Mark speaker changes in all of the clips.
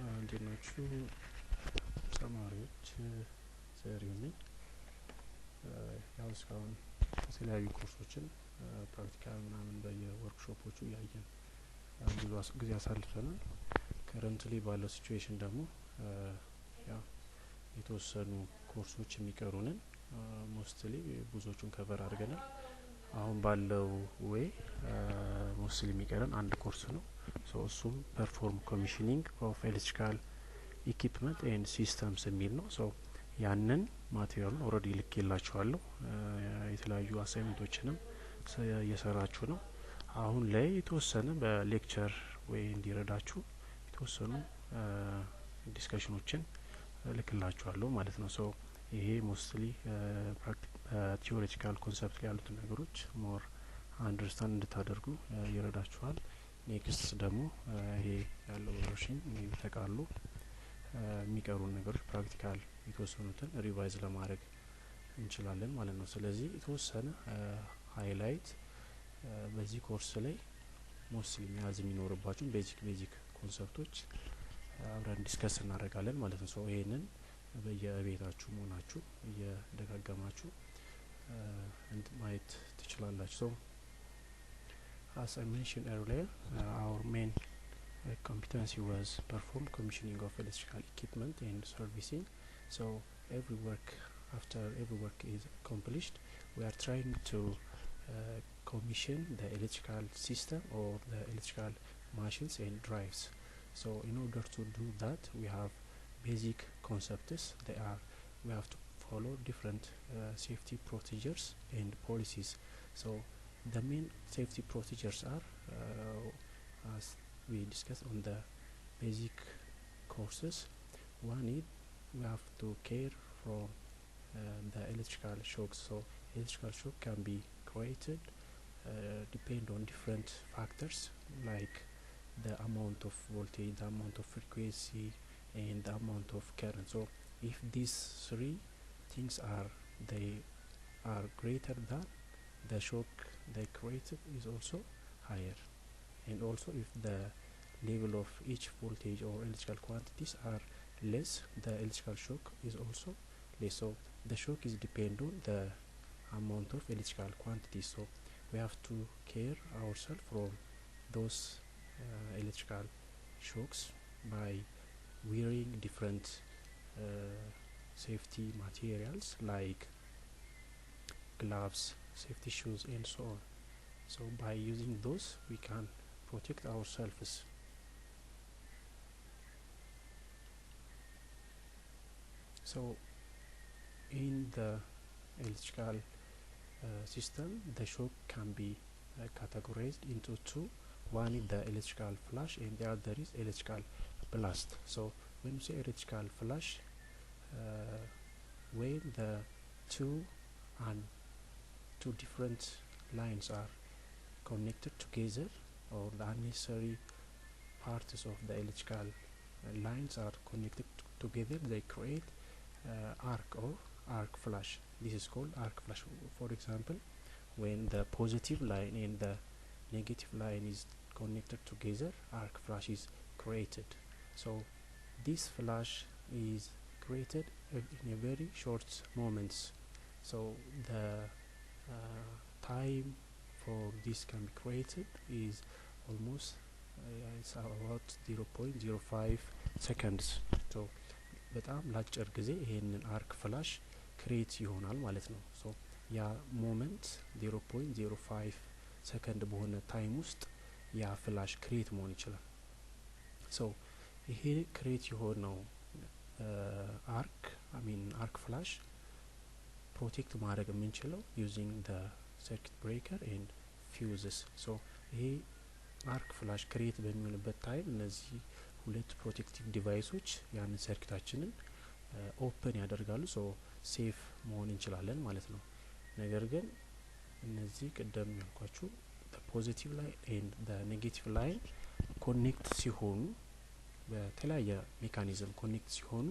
Speaker 1: እንዴናችሁ ተማሪዎች ዛሬው ነኝ ያው እስካሁን የተለያዩ ኮርሶችን ፕራክቲካል ምናምን በየወርክሾፖቹ ያየን ብዙ ጊዜ አሳልፈናል። ከረንትሊ ባለው ሲቹዌሽን ደግሞ ያው የተወሰኑ ኮርሶች የሚቀሩንን ሞስትሊ ብዙዎቹን ከቨር አድርገናል። አሁን ባለው ወይ ሞስትሊ የሚቀረን አንድ ኮርስ ነው። እሱም ፐርፎርም ኮሚሽኒንግ ኦፍ ኤሌክትሪካል ኢኩዊፕመንት ኤንድ ሲስተምስ የሚል ነው። ያንን ማቴሪያሉን ኦልሬዲ ልኬላችኋለሁ። የተለያዩ አሳይመንቶችንም እየሰራችሁ ነው። አሁን ላይ የተወሰነ በሌክቸር ወይ እንዲረዳችሁ የተወሰኑ ዲስከሽኖችን ልክላችኋለሁ ማለት ነው። ይሄ ሞስትሊ ቲዮሬቲካል ኮንሰፕት ላይ ያሉትን ነገሮች ሞር አንደርስታንድ እንድታደርጉ ይረዳችኋል። ኔክስት ደግሞ ይሄ ያለው ቨርሽን ተቃሉ የሚቀሩን ነገሮች ፕራክቲካል የተወሰኑትን ሪቫይዝ ለማድረግ እንችላለን ማለት ነው። ስለዚህ የተወሰነ ሃይላይት በዚህ ኮርስ ላይ ሞስትሊ መያዝ የሚኖርባችሁን ቤዚክ ኮንሰፕቶች አብረን ዲስከስ እናደርጋለን ማለት ነው። ይሄንን በየቤታችሁ መሆናችሁ እየደጋገማችሁ ማየት ትችላላችሁ። As I mentioned earlier, our main competency was perform commissioning of electrical equipment and servicing. After every work is accomplished, we are trying to commission the electrical system or the electrical machines and drives. In order to do that, we have basic concepts. We have to follow different safety procedures and policies. The main safety procedures are, as we discussed on the basic courses, one is we have to care for the electrical shocks. Electrical shock can be created depend on different factors like the amount of voltage, the amount of frequency, and the amount of current. If these three things are greater than, the shock they created is also higher, and also if the level of each voltage or electrical quantities are less, the electrical shock is also less. The shock is depend on the amount of electrical quantities. We have to care ourselves from those electrical shocks by wearing different safety materials like gloves, safety shoes, and so on. By using those, we can protect ourselves. In the electrical system, the shock can be categorized into two. One is the electrical flash, and the other is electrical blast. When you say electrical flash, when the two different lines are connected together, or the unnecessary parts of the electrical lines are connected together, they create arc or arc flash. This is called arc flash. For example, when the positive line and the negative line is connected together, arc flash is created. This flash is created in a very short moments. The time for this can be created is almost it's about 0.05 seconds. በጣም ላጭር ጊዜ ይሄንን አርክ ፍላሽ ክሬት ይሆናል ማለት ነው። ያ ሞመንት 0.05 ሰከንድ በሆነ ታይም ውስጥ ያ ፍላሽ ክሬት መሆን ይችላል። ይሄ ክሬት የሆነው አርክ ፍላሽ ፕሮቴክት ማድረግ የምንችለው using the circuit breaker and fuses. ይሄ አርክ ፍላሽ ክሬት በሚሆንበት ታይም እነዚህ ሁለት ፕሮቴክቲቭ ዲቫይሶች ያንን ሰርኪታችንን ኦፕን ያደርጋሉ። ሴፍ መሆን እንችላለን ማለት ነው። ነገር ግን እነዚህ ቀደም ያልኳችሁ ፖዚቲቭ ላይን ኤንድ ኔጌቲቭ ላይን ኮኔክት ሲሆኑ በተለያየ ሜካኒዝም ኮኔክት ሲሆኑ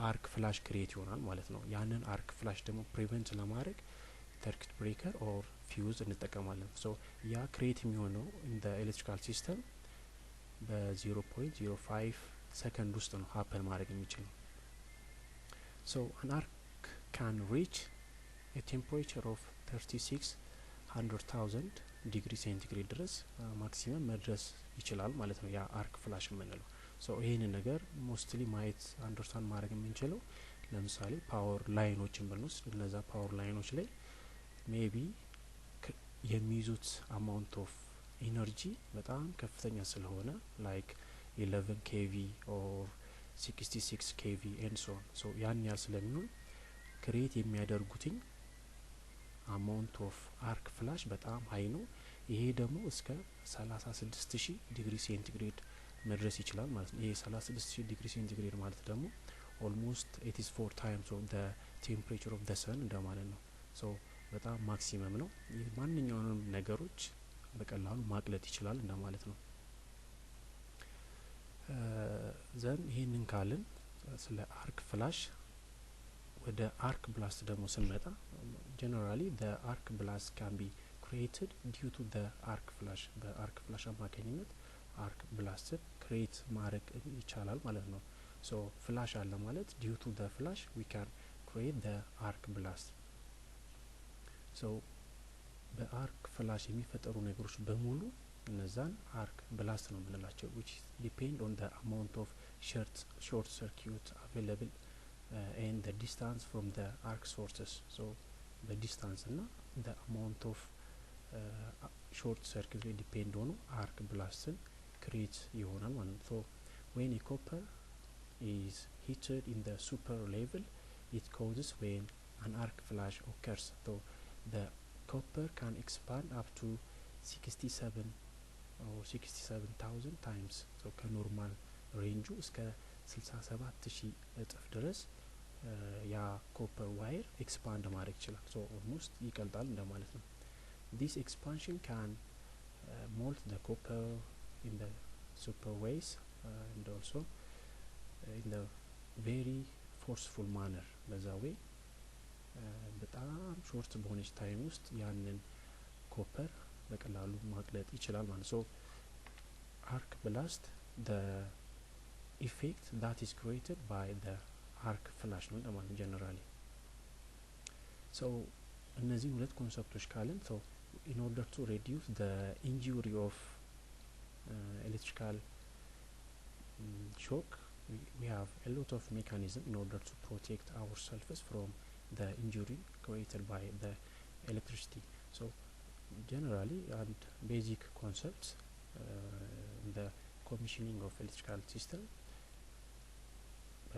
Speaker 1: አርክ ፍላሽ ክሬት ይሆናል ማለት ነው። ያንን አርክ ፍላሽ ደግሞ ፕሪቨንት ለማድረግ ሰርኪት ብሬከር ኦር ፊውዝ እንጠቀማለን። ያ ክሬት የሚሆነው ኢን ዘ ኤሌክትሪካል ሲስተም በ0.05 ሰከንድ ውስጥ ነው ሀፕን ማድረግ የሚችለው። ሶ አን አርክ ካን ሪች a temperature of 3600,000 ዲግሪ ሴንቲግሬድ ድረስ ማክሲመም መድረስ ይችላል ማለት ነው ያ አርክ ፍላሽ የምንለው። ሶ ይህንን ነገር ሞስትሊ ማየት አንደርስታንድ ማድረግ የምንችለው ለምሳሌ ፓወር ላይኖችን ብንወስድ እነዛ ፓወር ላይኖች ላይ ሜቢ የሚይዙት አማውንት ኦፍ ኢነርጂ በጣም ከፍተኛ ስለሆነ ላይክ 11 ኬቪ ኦር 66 ኬቪ ኤንድ ሶ ኦን። ሶ ያን ያህል ስለሚሆን ክሬት የሚያደርጉትኝ አማውንት ኦፍ አርክ ፍላሽ በጣም ሀይ ነው። ይሄ ደግሞ እስከ 36000 ዲግሪ ሴንቲግሬድ መድረስ ይችላል ማለት ነው። ይሄ 36000 ዲግሪ ሴንቲግሬድ ማለት ደግሞ ኦልሞስት 84 ታይምስ ኦፍ ዘ ቴምፕሬቸር ኦፍ ዘ ሰን እንደማለት ነው። ሶ በጣም ማክሲመም ነው። ይህ ማንኛውንም ነገሮች በቀላሉ ማቅለጥ ይችላል እንደማለት ነው። ዘን ይህንን ካልን ስለ አርክ ፍላሽ ወደ አርክ ብላስት ደግሞ ስንመጣ ጀነራሊ the arc blast can be created due to the arc flash በአርክ ፍላሽ አማካኝነት አርክ ብላስትን ክሬት ማድረግ ይቻላል ማለት ነው። ሶ ፍላሽ አለ ማለት due to the flash we can create the arc blast። ሶ በአርክ ፍላሽ የሚፈጠሩ ነገሮች በሙሉ እነዛን አርክ ብላስት ነው የምንላቸው which depend on the amount of short circuit available and the distance from the arc sources. So the distance እና the amount of short circuit ላይ depend ሆኖ arc blastን create ይሆናል ማለት ነው። So when a copper is heated in the super level it causes when an arc flash occurs. So the copper can expand up to 67 or 67,000 times. So ከኖርማል ሬንጁ እስከ 67000 እጥፍ ድረስ ያ ኮፐር ዋይር ኤክስፓንድ ማድረግ ይችላል። ሶ ኦልሞስት ይቀልጣል እንደማለት ነው። this expansion can mold the copper in the super ways and also in the very forceful manner በዛ way በጣም ሾርት በሆነች ታይም ውስጥ ያንን ኮፐር በቀላሉ ማቅለጥ ይችላል ማለት ነው። አርክ ብላስት the effect that is created by the arc flash ነው ማለት ጀነራሊ። ሶ እነዚህ ሁለት ኮንሰፕቶች ካለን ሶ in order to reduce the injury of electrical shock we have a lot of mechanism in order to protect ourselves from the injury created by the electricity. So generally and basic concepts the commissioning of electrical system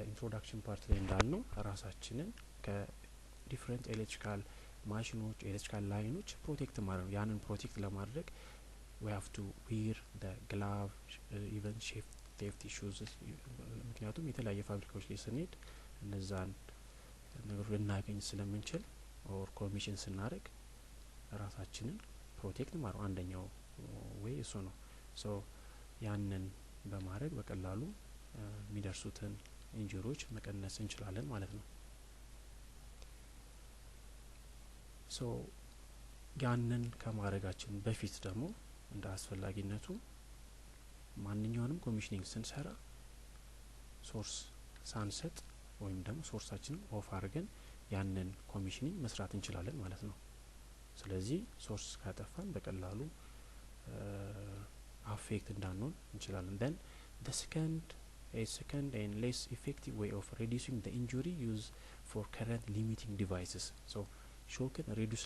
Speaker 1: ኢንትሮዳክሽን ፓርት ላይ እንዳልነው ራሳችንን ከዲፍረንት ኤሌክትሪካል ማሽኖች ኤሌክትሪካል ላይኖች ፕሮቴክት ማድረግ ነው። ያንን ፕሮቴክት ለማድረግ we have to wear the glove even safety shoes ምክንያቱም የተለያየ ፋብሪካዎች ላይ ስንሄድ እነዛን ነገሮች ልናገኝ ስለምንችል ኦር ኮሚሽን ስናደርግ ራሳችንን ፕሮቴክት ማድረግ አንደኛው ወይ እሱ ነው። ሶ ያንን በማድረግ በቀላሉ የሚደርሱትን ኢንጁሪዎች መቀነስ እንችላለን ማለት ነው። ሶ ያንን ከማድረጋችን በፊት ደግሞ እንደ አስፈላጊነቱ ማንኛውንም ኮሚሽኒንግ ስንሰራ ሶርስ ሳንሰጥ ወይም ደግሞ ሶርሳችንን ኦፍ አድርገን ያንን ኮሚሽኒንግ መስራት እንችላለን ማለት ነው። ስለዚህ ሶርስ ካጠፋን በቀላሉ አፌክት እንዳንሆን እንችላለን። then the second and less effective way of reducing the injury used for current limiting devices. so ሾክን ሪዱስ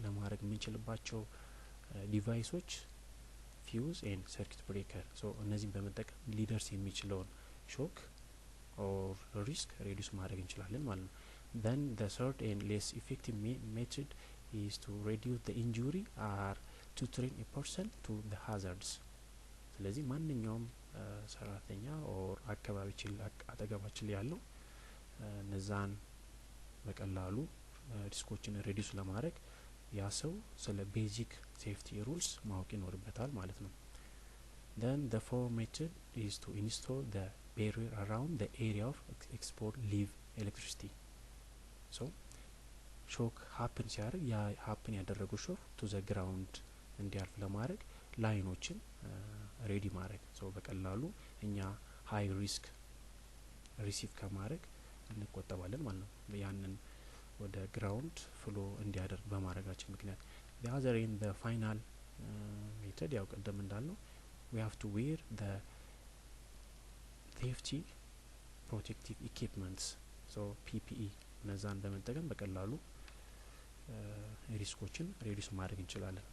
Speaker 1: ለማድረግ የምንችልባቸው ዲቫይሶች ፊውዝ ኤንድ ሰርኪት ብሬከር ሶ እነዚህን በመጠቀም ሊደርስ የሚችለውን ሾክ ኦር ሪስክ ሪዱስ ማድረግ እንችላለን ማለት ነው። then the third and less effective method is to reduce the injury or to train a person to the hazards. ስለዚህ ማንኛውም ሰራተኛ ኦር አጠገባችን ላይ ያለው እነዛን በቀላሉ ሪስኮችን ሪዱስ ለማድረግ ያ ሰው ስለ ቤዚክ ሴፍቲ ሩልስ ማወቅ ይኖርበታል ማለት ነው። then the fourth method is to install the barrier around the area of exposed live electricity. so ሾክ ሀፕን ሲያደርግ ያ ሀፕን ያደረገው ሾክ ቱ ዘ ግራውንድ እንዲያልፍ ለማድረግ ላይኖችን ሬዲ ማድረግ ሶ በቀላሉ እኛ ሃይ ሪስክ ሪሲቭ ከማድረግ እንቆጠባለን ማለት ነው ያንን ወደ ግራውንድ ፍሎ እንዲያደርግ በማድረጋችን ምክንያት the other in the final method ያው ቀደም እንዳልነው we have to wear the safety protective equipments so PPE እነዛን በመጠቀም በቀላሉ ሪስኮችን ሬዲዩስ ማድረግ እንችላለን